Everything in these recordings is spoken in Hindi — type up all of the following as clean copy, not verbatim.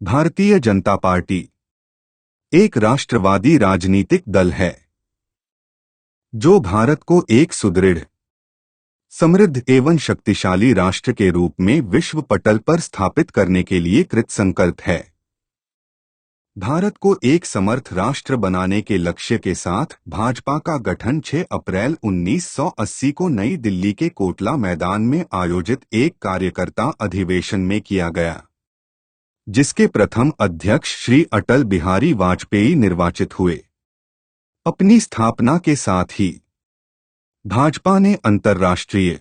भारतीय जनता पार्टी एक राष्ट्रवादी राजनीतिक दल है जो भारत को एक सुदृढ़, समृद्ध एवं शक्तिशाली राष्ट्र के रूप में विश्व पटल पर स्थापित करने के लिए कृतसंकल्प है। भारत को एक समर्थ राष्ट्र बनाने के लक्ष्य के साथ भाजपा का गठन 6 अप्रैल 1980 को नई दिल्ली के कोटला मैदान में आयोजित एक कार्यकर्ता अधिवेशन में किया गया, जिसके प्रथम अध्यक्ष श्री अटल बिहारी वाजपेयी निर्वाचित हुए। अपनी स्थापना के साथ ही भाजपा ने अंतर्राष्ट्रीय,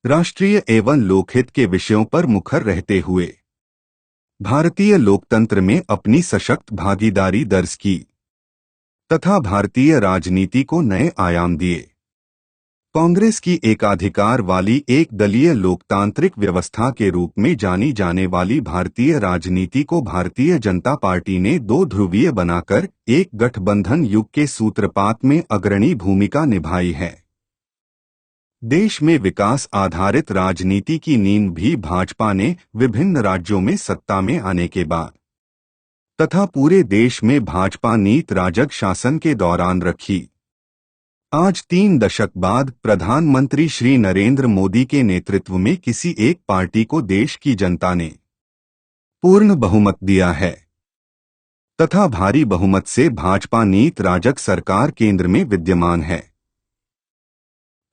राष्ट्रीय एवं लोकहित के विषयों पर मुखर रहते हुए भारतीय लोकतंत्र में अपनी सशक्त भागीदारी दर्ज की तथा भारतीय राजनीति को नए आयाम दिए। कांग्रेस की एकाधिकार वाली एक दलीय लोकतांत्रिक व्यवस्था के रूप में जानी जाने वाली भारतीय राजनीति को भारतीय जनता पार्टी ने दो ध्रुवीय बनाकर एक गठबंधन युग के सूत्रपात में अग्रणी भूमिका निभाई है। देश में विकास आधारित राजनीति की नींव भी भाजपा ने विभिन्न राज्यों में सत्ता में आने के बाद तथा पूरे देश में भाजपा नीत राजग शासन के दौरान रखी। आज 3 दशक बाद प्रधानमंत्री श्री नरेंद्र मोदी के नेतृत्व में किसी एक पार्टी को देश की जनता ने पूर्ण बहुमत दिया है तथा भारी बहुमत से भाजपा नीत राजग सरकार केंद्र में विद्यमान है।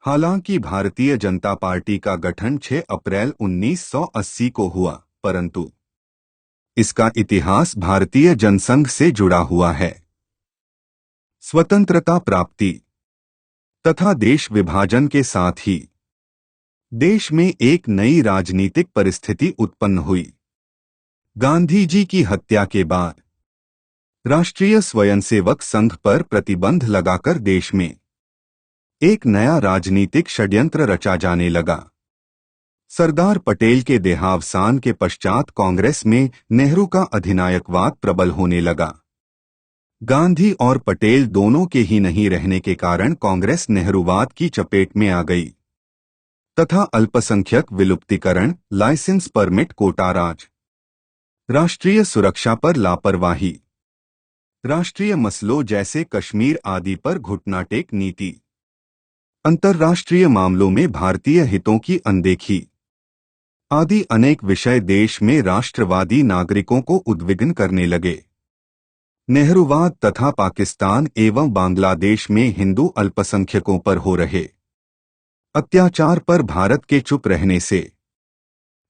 हालांकि भारतीय जनता पार्टी का गठन 6 अप्रैल 1980 को हुआ, परंतु इसका इतिहास भारतीय जनसंघ से जुड़ा हुआ है। स्वतंत्रता प्राप्ति तथा देश विभाजन के साथ ही देश में एक नई राजनीतिक परिस्थिति उत्पन्न हुई। गांधी जी की हत्या के बाद राष्ट्रीय स्वयंसेवक संघ पर प्रतिबंध लगाकर देश में एक नया राजनीतिक षड्यंत्र रचा जाने लगा। सरदार पटेल के देहावसान के पश्चात कांग्रेस में नेहरू का अधिनायकवाद प्रबल होने लगा। गांधी और पटेल दोनों के ही नहीं रहने के कारण कांग्रेस नेहरूवाद की चपेट में आ गई तथा अल्पसंख्यक विलुप्तीकरण, लाइसेंस परमिट कोटा राज, राष्ट्रीय सुरक्षा पर लापरवाही, राष्ट्रीय मसलों जैसे कश्मीर आदि पर घुटनाटेक नीति, अंतर्राष्ट्रीय मामलों में भारतीय हितों की अनदेखी आदि अनेक विषय देश में राष्ट्रवादी नागरिकों को उद्विग्न करने लगे। नेहरूवाद तथा पाकिस्तान एवं बांग्लादेश में हिंदू अल्पसंख्यकों पर हो रहे अत्याचार पर भारत के चुप रहने से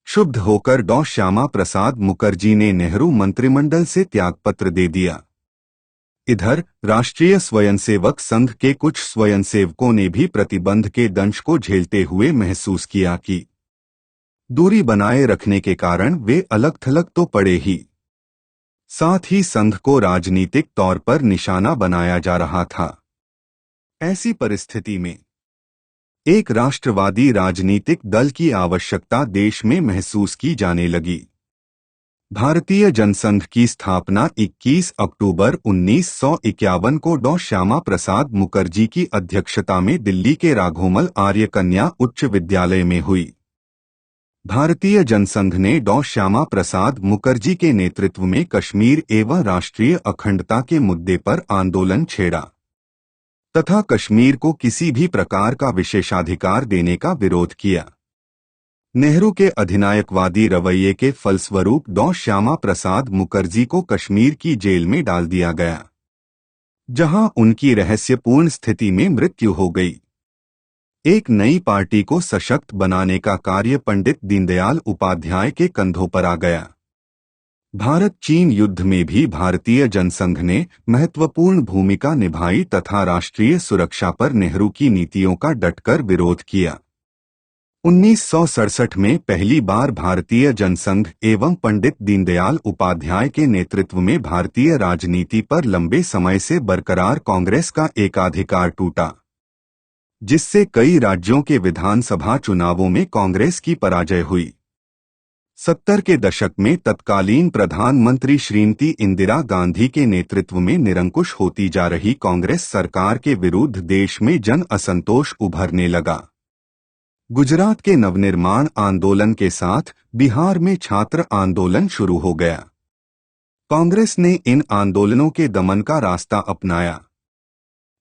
क्षुब्ध होकर डॉ श्यामा प्रसाद मुखर्जी ने नेहरू मंत्रिमंडल से त्यागपत्र दे दिया। इधर राष्ट्रीय स्वयंसेवक संघ के कुछ स्वयंसेवकों ने भी प्रतिबंध के दंश को झेलते हुए महसूस किया कि दूरी बनाए रखने के कारण वे अलग थलग तो पड़े ही, साथ ही संघ को राजनीतिक तौर पर निशाना बनाया जा रहा था। ऐसी परिस्थिति में एक राष्ट्रवादी राजनीतिक दल की आवश्यकता देश में महसूस की जाने लगी। भारतीय जनसंघ की स्थापना 21 अक्टूबर 1951 को डॉ श्यामा प्रसाद मुखर्जी की अध्यक्षता में दिल्ली के राघोमल आर्य कन्या उच्च विद्यालय में हुई। भारतीय जनसंघ ने डॉ श्यामा प्रसाद मुखर्जी के नेतृत्व में कश्मीर एवं राष्ट्रीय अखंडता के मुद्दे पर आंदोलन छेड़ा तथा कश्मीर को किसी भी प्रकार का विशेषाधिकार देने का विरोध किया। नेहरू के अधिनायकवादी रवैये के फलस्वरूप डॉ श्यामा प्रसाद मुखर्जी को कश्मीर की जेल में डाल दिया गया, जहां उनकी रहस्यपूर्ण स्थिति में मृत्यु हो गई। एक नई पार्टी को सशक्त बनाने का कार्य पंडित दीनदयाल उपाध्याय के कंधों पर आ गया। भारत चीन युद्ध में भी भारतीय जनसंघ ने महत्वपूर्ण भूमिका निभाई तथा राष्ट्रीय सुरक्षा पर नेहरू की नीतियों का डटकर विरोध किया। 1967 में पहली बार भारतीय जनसंघ एवं पंडित दीनदयाल उपाध्याय के नेतृत्व में भारतीय राजनीति पर लंबे समय से बरकरार कांग्रेस का एकाधिकार टूटा, जिससे कई राज्यों के विधानसभा चुनावों में कांग्रेस की पराजय हुई। 70 के दशक में तत्कालीन प्रधानमंत्री श्रीमती इंदिरा गांधी के नेतृत्व में निरंकुश होती जा रही कांग्रेस सरकार के विरुद्ध देश में जन असंतोष उभरने लगा। गुजरात के नवनिर्माण आंदोलन के साथ बिहार में छात्र आंदोलन शुरू हो गया। कांग्रेस ने इन आंदोलनों के दमन का रास्ता अपनाया।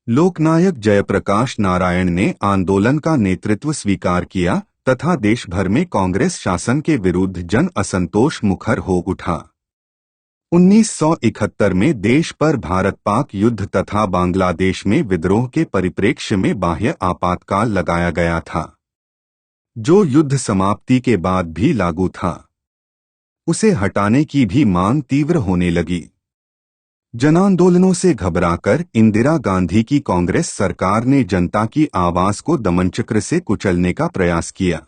लोकनायक जयप्रकाश नारायण ने आंदोलन का नेतृत्व स्वीकार किया तथा देश भर में कांग्रेस शासन के विरुद्ध जन असंतोष मुखर हो उठा। 1971 में देश पर भारत पाक युद्ध तथा बांग्लादेश में विद्रोह के परिप्रेक्ष्य में बाह्य आपातकाल लगाया गया था, जो युद्ध समाप्ति के बाद भी लागू था। उसे हटाने की भी मांग तीव्र होने लगी। जनांदोलनों से घबराकर इंदिरा गांधी की कांग्रेस सरकार ने जनता की आवाज को दमनचक्र से कुचलने का प्रयास किया।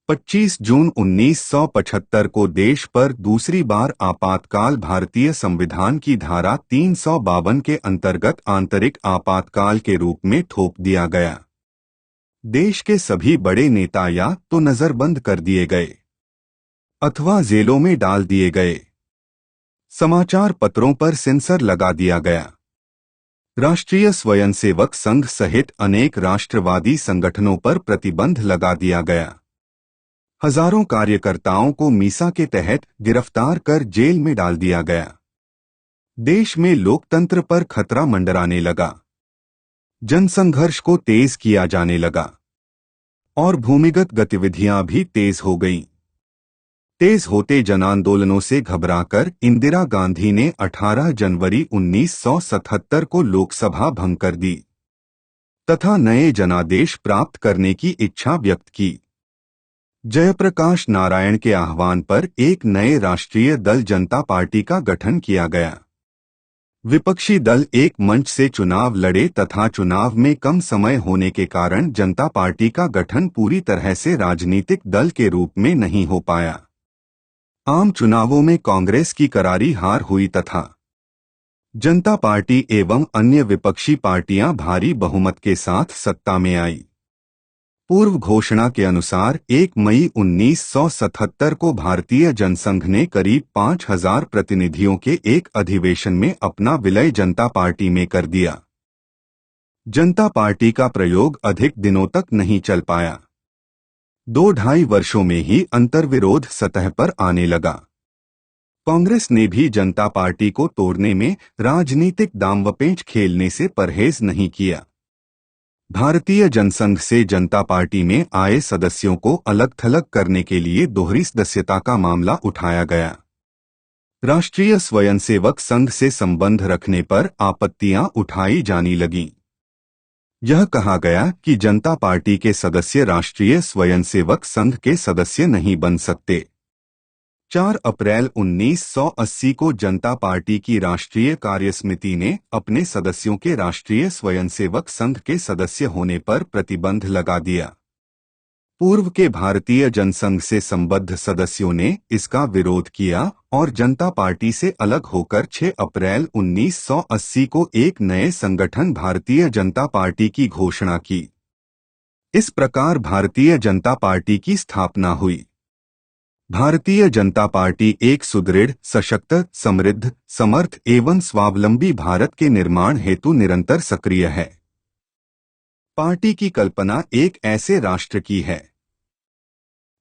25 जून 1975 को देश पर दूसरी बार आपातकाल भारतीय संविधान की धारा 352 के अंतर्गत आंतरिक आपातकाल के रूप में थोप दिया गया। देश के सभी बड़े नेता या तो नजरबंद कर दिए गए अथवा जेलों में डाल दिए गए। समाचार पत्रों पर सेंसर लगा दिया गया। राष्ट्रीय स्वयंसेवक संघ सहित अनेक राष्ट्रवादी संगठनों पर प्रतिबंध लगा दिया गया। हजारों कार्यकर्ताओं को मीसा के तहत गिरफ्तार कर जेल में डाल दिया गया। देश में लोकतंत्र पर खतरा मंडराने लगा। जनसंघर्ष को तेज किया जाने लगा और भूमिगत गतिविधियां भी तेज हो गईं। तेज होते जनांदोलनों से घबराकर इंदिरा गांधी ने 18 जनवरी 1977 को लोकसभा भंग कर दी तथा नए जनादेश प्राप्त करने की इच्छा व्यक्त की। जयप्रकाश नारायण के आह्वान पर एक नए राष्ट्रीय दल जनता पार्टी का गठन किया गया। विपक्षी दल एक मंच से चुनाव लड़े तथा चुनाव में कम समय होने के कारण जनता पार्टी का गठन पूरी तरह से राजनीतिक दल के रूप में नहीं हो पाया। आम चुनावों में कांग्रेस की करारी हार हुई तथा जनता पार्टी एवं अन्य विपक्षी पार्टियां भारी बहुमत के साथ सत्ता में आई। पूर्व घोषणा के अनुसार 1 मई 1977 को भारतीय जनसंघ ने करीब 5000 प्रतिनिधियों के एक अधिवेशन में अपना विलय जनता पार्टी में कर दिया। जनता पार्टी का प्रयोग अधिक दिनों तक नहीं चल पाया। 2-2.5 वर्षों में ही अंतर्विरोध सतह पर आने लगा। कांग्रेस ने भी जनता पार्टी को तोड़ने में राजनीतिक दांवपेच खेलने से परहेज नहीं किया। भारतीय जनसंघ से जनता पार्टी में आए सदस्यों को अलग थलग करने के लिए दोहरी सदस्यता का मामला उठाया गया। राष्ट्रीय स्वयंसेवक संघ से संबंध रखने पर आपत्तियां उठाई जाने लगीं। यह कहा गया कि जनता पार्टी के सदस्य राष्ट्रीय स्वयंसेवक संघ के सदस्य नहीं बन सकते। 4 अप्रैल 1980 को जनता पार्टी की राष्ट्रीय कार्यसमिति ने अपने सदस्यों के राष्ट्रीय स्वयंसेवक संघ के सदस्य होने पर प्रतिबंध लगा दिया। पूर्व के भारतीय जनसंघ से संबद्ध सदस्यों ने इसका विरोध किया और जनता पार्टी से अलग होकर 6 अप्रैल 1980 को एक नए संगठन भारतीय जनता पार्टी की घोषणा की। इस प्रकार भारतीय जनता पार्टी की स्थापना हुई। भारतीय जनता पार्टी एक सुदृढ़, सशक्त, समृद्ध, समर्थ एवं स्वावलंबी भारत के निर्माण हेतु निरंतर सक्रिय है। पार्टी की कल्पना एक ऐसे राष्ट्र की है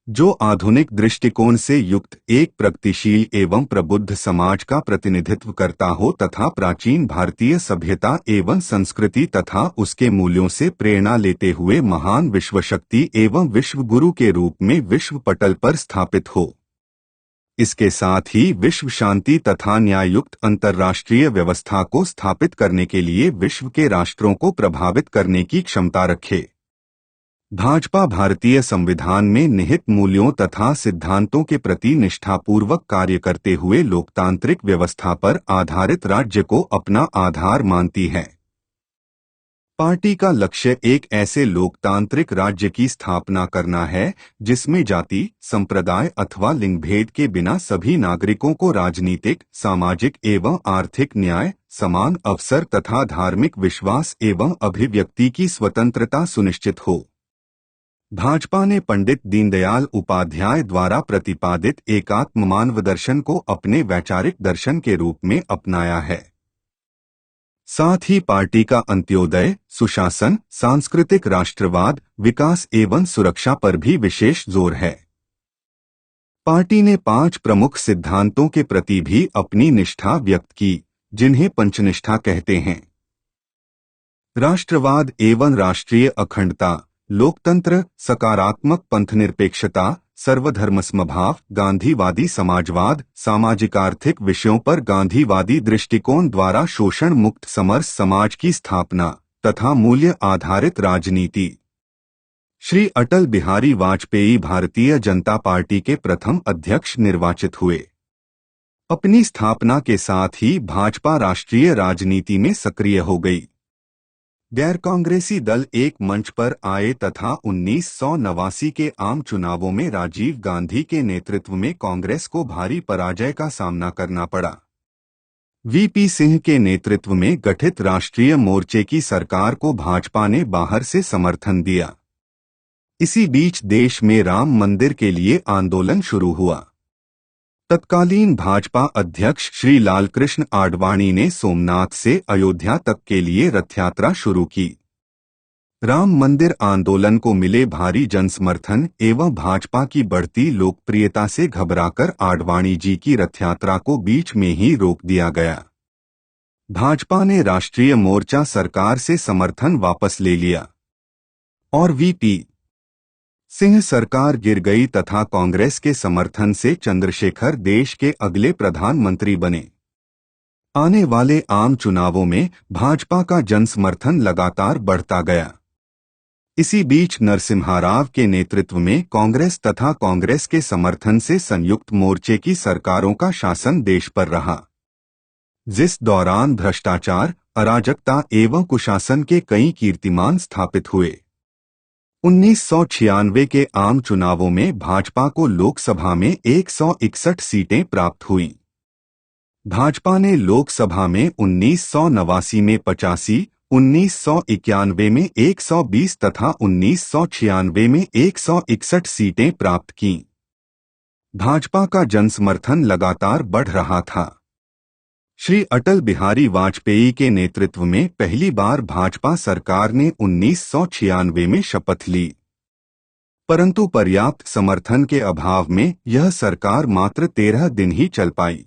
जो आधुनिक दृष्टिकोण से युक्त एक प्रगतिशील एवं प्रबुद्ध समाज का प्रतिनिधित्व करता हो तथा प्राचीन भारतीय सभ्यता एवं संस्कृति तथा उसके मूल्यों से प्रेरणा लेते हुए महान विश्वशक्ति एवं विश्व गुरु के रूप में विश्व पटल पर स्थापित हो। इसके साथ ही विश्व शांति तथा न्याययुक्त अंतर्राष्ट्रीय व्यवस्था को स्थापित करने के लिए विश्व के राष्ट्रों को प्रभावित करने की क्षमता रखे। भाजपा भारतीय संविधान में निहित मूल्यों तथा सिद्धांतों के प्रति निष्ठापूर्वक कार्य करते हुए लोकतांत्रिक व्यवस्था पर आधारित राज्य को अपना आधार मानती है। पार्टी का लक्ष्य एक ऐसे लोकतांत्रिक राज्य की स्थापना करना है जिसमें जाति, संप्रदाय अथवा लिंगभेद के बिना सभी नागरिकों को राजनीतिक, सामाजिक एवं आर्थिक न्याय, समान अवसर तथा धार्मिक विश्वास एवं अभिव्यक्ति की स्वतंत्रता सुनिश्चित हो। भाजपा ने पंडित दीनदयाल उपाध्याय द्वारा प्रतिपादित एकात्म मानव दर्शन को अपने वैचारिक दर्शन के रूप में अपनाया है। साथ ही पार्टी का अंत्योदय, सुशासन, सांस्कृतिक राष्ट्रवाद, विकास एवं सुरक्षा पर भी विशेष जोर है। पार्टी ने 5 प्रमुख सिद्धांतों के प्रति भी अपनी निष्ठा व्यक्त की, जिन्हें पंचनिष्ठा कहते हैं। राष्ट्रवाद एवं राष्ट्रीय अखंडता, लोकतंत्र, सकारात्मक पंथनिरपेक्षता, सर्वधर्मसमभाव, गांधीवादी समाजवाद, सामाजिक आर्थिक विषयों पर गांधीवादी दृष्टिकोण द्वारा शोषण मुक्त समरस समाज की स्थापना तथा मूल्य आधारित राजनीति। श्री अटल बिहारी वाजपेयी भारतीय जनता पार्टी के प्रथम अध्यक्ष निर्वाचित हुए। अपनी स्थापना के साथ ही भाजपा राष्ट्रीय राजनीति में सक्रिय हो गई। गैर कांग्रेसी दल एक मंच पर आए तथा 1989 के आम चुनावों में राजीव गांधी के नेतृत्व में कांग्रेस को भारी पराजय का सामना करना पड़ा। वीपी सिंह के नेतृत्व में गठित राष्ट्रीय मोर्चे की सरकार को भाजपा ने बाहर से समर्थन दिया। इसी बीच देश में राम मंदिर के लिए आंदोलन शुरू हुआ। तत्कालीन भाजपा अध्यक्ष श्री लालकृष्ण आडवाणी ने सोमनाथ से अयोध्या तक के लिए रथ यात्रा शुरू की। राम मंदिर आंदोलन को मिले भारी जनसमर्थन एवं भाजपा की बढ़ती लोकप्रियता से घबराकर आडवाणी जी की रथ यात्रा को बीच में ही रोक दिया गया। भाजपा ने राष्ट्रीय मोर्चा सरकार से समर्थन वापस ले लिया और वीपी सिंह सरकार गिर गई तथा कांग्रेस के समर्थन से चंद्रशेखर देश के अगले प्रधानमंत्री बने। आने वाले आम चुनावों में भाजपा का जनसमर्थन लगातार बढ़ता गया। इसी बीच नरसिम्हा राव के नेतृत्व में कांग्रेस तथा कांग्रेस के समर्थन से संयुक्त मोर्चे की सरकारों का शासन देश पर रहा, जिस दौरान भ्रष्टाचार, अराजकता एवं कुशासन के कई कीर्तिमान स्थापित हुए। 1996 के आम चुनावों में भाजपा को लोकसभा में 161 सीटें प्राप्त हुईं। भाजपा ने लोकसभा में 1989 में 85, 1991 में 120 तथा 1996 में 161 सीटें प्राप्त कीं। भाजपा का जनसमर्थन लगातार बढ़ रहा था। श्री अटल बिहारी वाजपेयी के नेतृत्व में पहली बार भाजपा सरकार ने 1996 में शपथ ली, परंतु पर्याप्त समर्थन के अभाव में यह सरकार मात्र 13 दिन ही चल पाई।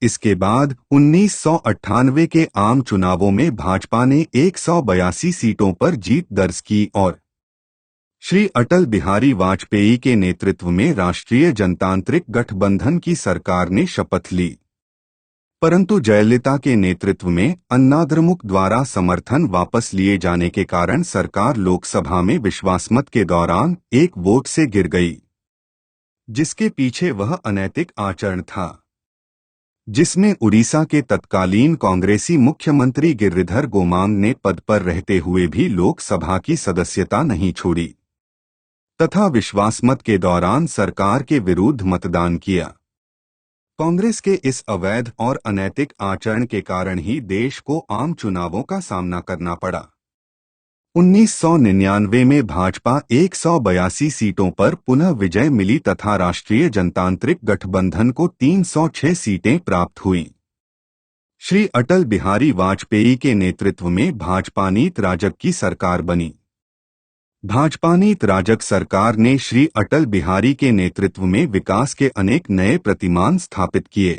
इसके बाद 1998 के आम चुनावों में भाजपा ने 182 सीटों पर जीत दर्ज की और श्री अटल बिहारी वाजपेयी के नेतृत्व में राष्ट्रीय जनतांत्रिक गठबंधन की सरकार ने शपथ ली, परंतु जयललिता के नेतृत्व में अन्नाद्रमुक द्वारा समर्थन वापस लिए जाने के कारण सरकार लोकसभा में विश्वासमत के दौरान एक वोट से गिर गई, जिसके पीछे वह अनैतिक आचरण था, जिसमें उड़ीसा के तत्कालीन कांग्रेसी मुख्यमंत्री गिरिधर गोमांग ने पद पर रहते हुए भी लोकसभा की सदस्यता नहीं छोड़ी तथा विश्वासमत के दौरान सरकार के विरुद्ध मतदान किया। कांग्रेस के इस अवैध और अनैतिक आचरण के कारण ही देश को आम चुनावों का सामना करना पड़ा। 1999 में भाजपा 182 सीटों पर पुनः विजय मिली तथा राष्ट्रीय जनतांत्रिक गठबंधन को 306 सीटें प्राप्त हुईं। श्री अटल बिहारी वाजपेयी के नेतृत्व में भाजपानीत राजग की सरकार बनी। भाजपानीत राजग सरकार ने श्री अटल बिहारी के नेतृत्व में विकास के अनेक नए प्रतिमान स्थापित किए।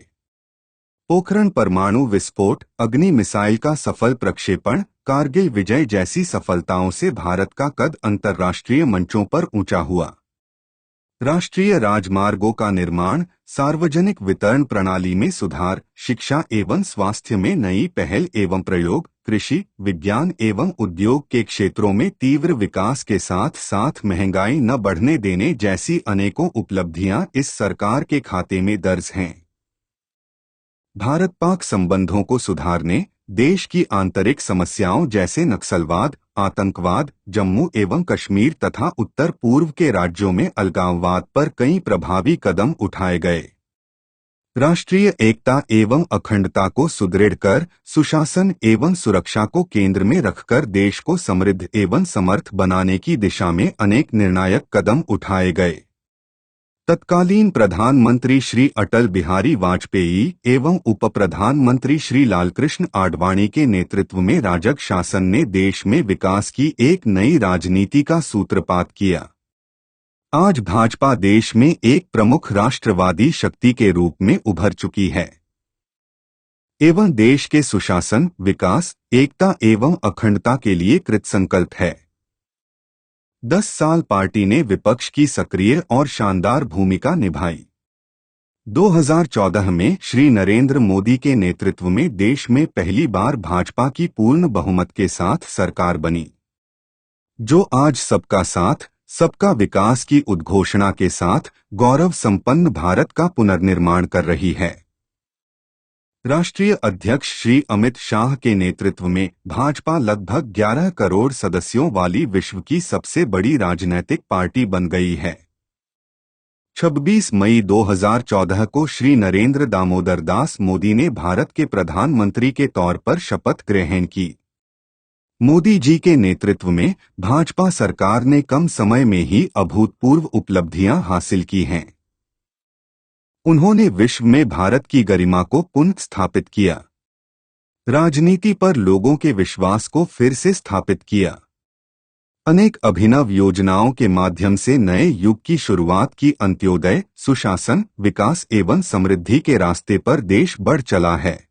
पोखरण परमाणु विस्फोट, अग्नि मिसाइल का सफल प्रक्षेपण, कारगिल विजय जैसी सफलताओं से भारत का कद अंतर्राष्ट्रीय मंचों पर ऊंचा हुआ। राष्ट्रीय राजमार्गों का निर्माण, सार्वजनिक वितरण प्रणाली में सुधार, शिक्षा एवं स्वास्थ्य में नई पहल एवं प्रयोग, कृषि, विज्ञान एवं उद्योग के क्षेत्रों में तीव्र विकास के साथ साथ महंगाई न बढ़ने देने जैसी अनेकों उपलब्धियां इस सरकार के खाते में दर्ज हैं। भारत पाक संबंधों को सुधारने, देश की आंतरिक समस्याओं जैसे नक्सलवाद, आतंकवाद, जम्मू एवं कश्मीर तथा उत्तर पूर्व के राज्यों में अलगाववाद पर कई प्रभावी कदम उठाए गए। राष्ट्रीय एकता एवं अखंडता को सुदृढ़ कर सुशासन एवं सुरक्षा को केंद्र में रखकर देश को समृद्ध एवं समर्थ बनाने की दिशा में अनेक निर्णायक कदम उठाए गए। तत्कालीन प्रधानमंत्री श्री अटल बिहारी वाजपेयी एवं उप प्रधानमंत्री श्री लालकृष्ण आडवाणी के नेतृत्व में राजग शासन ने देश में विकास की एक नई राजनीति का सूत्रपात किया। आज भाजपा देश में एक प्रमुख राष्ट्रवादी शक्ति के रूप में उभर चुकी है एवं देश के सुशासन, विकास, एकता एवं अखंडता के लिए कृतसंकल्प है। 10 साल पार्टी ने विपक्ष की सक्रिय और शानदार भूमिका निभाई। 2014 में श्री नरेंद्र मोदी के नेतृत्व में देश में पहली बार भाजपा की पूर्ण बहुमत के साथ सरकार बनी, जो आज सबका साथ, सबका विकास की उद्घोषणा के साथ गौरव संपन्न भारत का पुनर्निर्माण कर रही है। राष्ट्रीय अध्यक्ष श्री अमित शाह के नेतृत्व में भाजपा लगभग 11 करोड़ सदस्यों वाली विश्व की सबसे बड़ी राजनैतिक पार्टी बन गई है। 26 मई 2014 को श्री नरेंद्र दामोदर दास मोदी ने भारत के प्रधानमंत्री के तौर पर शपथ ग्रहण की। मोदी जी के नेतृत्व में भाजपा सरकार ने कम समय में ही अभूतपूर्व उपलब्धियां हासिल की हैं। उन्होंने विश्व में भारत की गरिमा को पुनः स्थापित किया, राजनीति पर लोगों के विश्वास को फिर से स्थापित किया, अनेक अभिनव योजनाओं के माध्यम से नए युग की शुरुआत की, अंत्योदय, सुशासन, विकास एवं समृद्धि के रास्ते पर देश बढ़ चला है।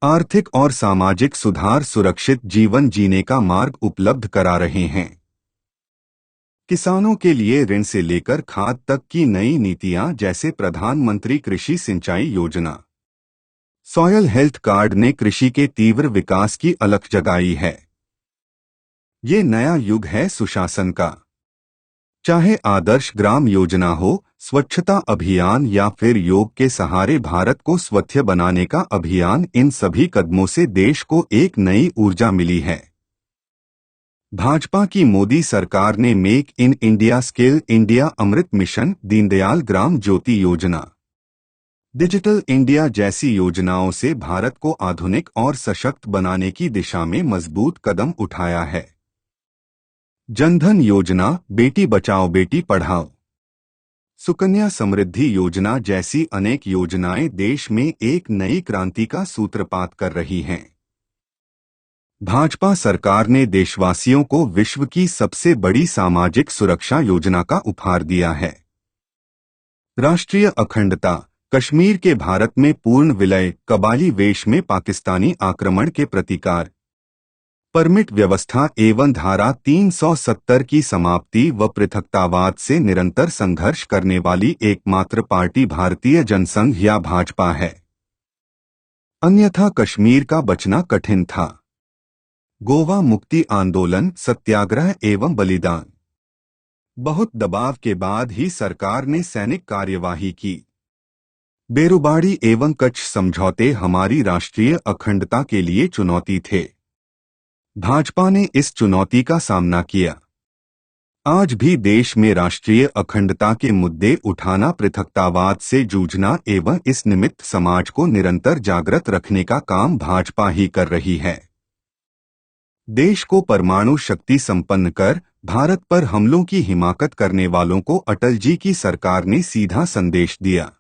आर्थिक और सामाजिक सुधार सुरक्षित जीवन जीने का मार्ग उपलब्ध करा रहे हैं। किसानों के लिए ऋण से लेकर खाद तक की नई नीतियां जैसे प्रधानमंत्री कृषि सिंचाई योजना, सॉयल हेल्थ कार्ड ने कृषि के तीव्र विकास की अलख जगाई है। ये नया युग है सुशासन का। चाहे आदर्श ग्राम योजना हो, स्वच्छता अभियान या फिर योग के सहारे भारत को स्वच्छ बनाने का अभियान, इन सभी कदमों से देश को एक नई ऊर्जा मिली है। भाजपा की मोदी सरकार ने make in India, skill India, Amrit mission, Deendayal Gram Jyoti Yojana, digital India जैसी योजनाओं से भारत को आधुनिक और सशक्त बनाने की दिशा में मजबूत कदम उठाया है। जनधन योजना, बेटी बचाओ बेटी पढ़ाओ, सुकन्या समृद्धि योजना जैसी अनेक योजनाएं देश में एक नई क्रांति का सूत्रपात कर रही हैं। भाजपा सरकार ने देशवासियों को विश्व की सबसे बड़ी सामाजिक सुरक्षा योजना का उपहार दिया है। राष्ट्रीय अखंडता, कश्मीर के भारत में पूर्ण विलय, कबाली वेश में पाकिस्तानी आक्रमण के प्रतिकार, परमिट व्यवस्था एवं धारा 370 की समाप्ति व पृथकतावाद से निरंतर संघर्ष करने वाली एकमात्र पार्टी भारतीय जनसंघ या भाजपा है। अन्यथा कश्मीर का बचना कठिन था। गोवा मुक्ति आंदोलन, सत्याग्रह एवं बलिदान, बहुत दबाव के बाद ही सरकार ने सैनिक कार्यवाही की। बेरुबाड़ी एवं कच्छ समझौते हमारी राष्ट्रीय अखंडता के लिए चुनौती थे। भाजपा ने इस चुनौती का सामना किया। आज भी देश में राष्ट्रीय अखंडता के मुद्दे उठाना, पृथकतावाद से जूझना एवं इस निमित्त समाज को निरंतर जागृत रखने का काम भाजपा ही कर रही है। देश को परमाणु शक्ति संपन्न कर भारत पर हमलों की हिमाकत करने वालों को अटल जी की सरकार ने सीधा संदेश दिया।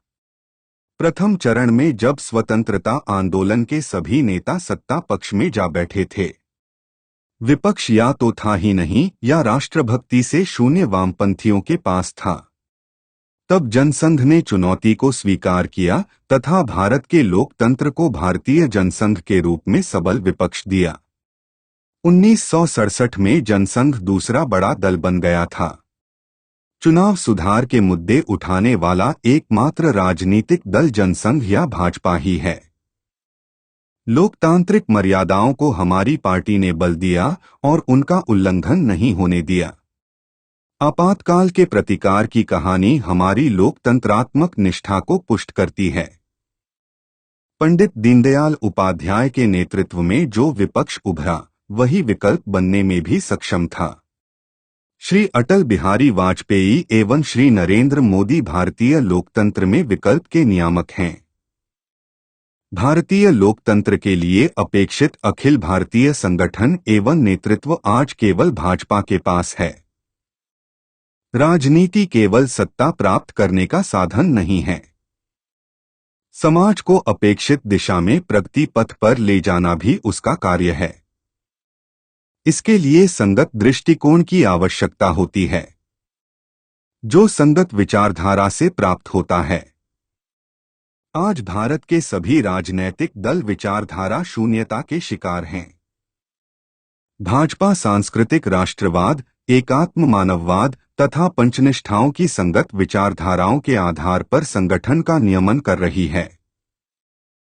प्रथम चरण में जब स्वतंत्रता आंदोलन के सभी नेता सत्ता पक्ष में जा बैठे थे, विपक्ष या तो था ही नहीं या राष्ट्रभक्ति से शून्य वामपंथियों के पास था। तब जनसंघ ने चुनौती को स्वीकार किया तथा भारत के लोकतंत्र को भारतीय जनसंघ के रूप में सबल विपक्ष दिया। 1967 में जनसंघ दूसरा बड़ा दल बन गया था। चुनाव सुधार के मुद्दे उठाने वाला एकमात्र राजनीतिक दल जनसंघ या भाजपा ही है। लोकतांत्रिक मर्यादाओं को हमारी पार्टी ने बल दिया और उनका उल्लंघन नहीं होने दिया। आपातकाल के प्रतिकार की कहानी हमारी लोकतंत्रात्मक निष्ठा को पुष्ट करती है। पंडित दीनदयाल उपाध्याय के नेतृत्व में जो विपक्ष उभरा, वही विकल्प बनने में भी सक्षम था। श्री अटल बिहारी वाजपेयी एवं श्री नरेंद्र मोदी भारतीय लोकतंत्र में विकल्प के नियामक हैं। भारतीय लोकतंत्र के लिए अपेक्षित अखिल भारतीय संगठन एवं नेतृत्व आज केवल भाजपा के पास है। राजनीति केवल सत्ता प्राप्त करने का साधन नहीं है। समाज को अपेक्षित दिशा में प्रगति पथ पर ले जाना भी उसका कार्य है। इसके लिए संगत दृष्टिकोण की आवश्यकता होती है। जो संगत विचारधारा से प्राप्त होता है। आज भारत के सभी राजनैतिक दल विचारधारा शून्यता के शिकार हैं। भाजपा सांस्कृतिक राष्ट्रवाद, एकात्म मानववाद तथा पंचनिष्ठाओं की संगत विचारधाराओं के आधार पर संगठन का नियमन कर रही है।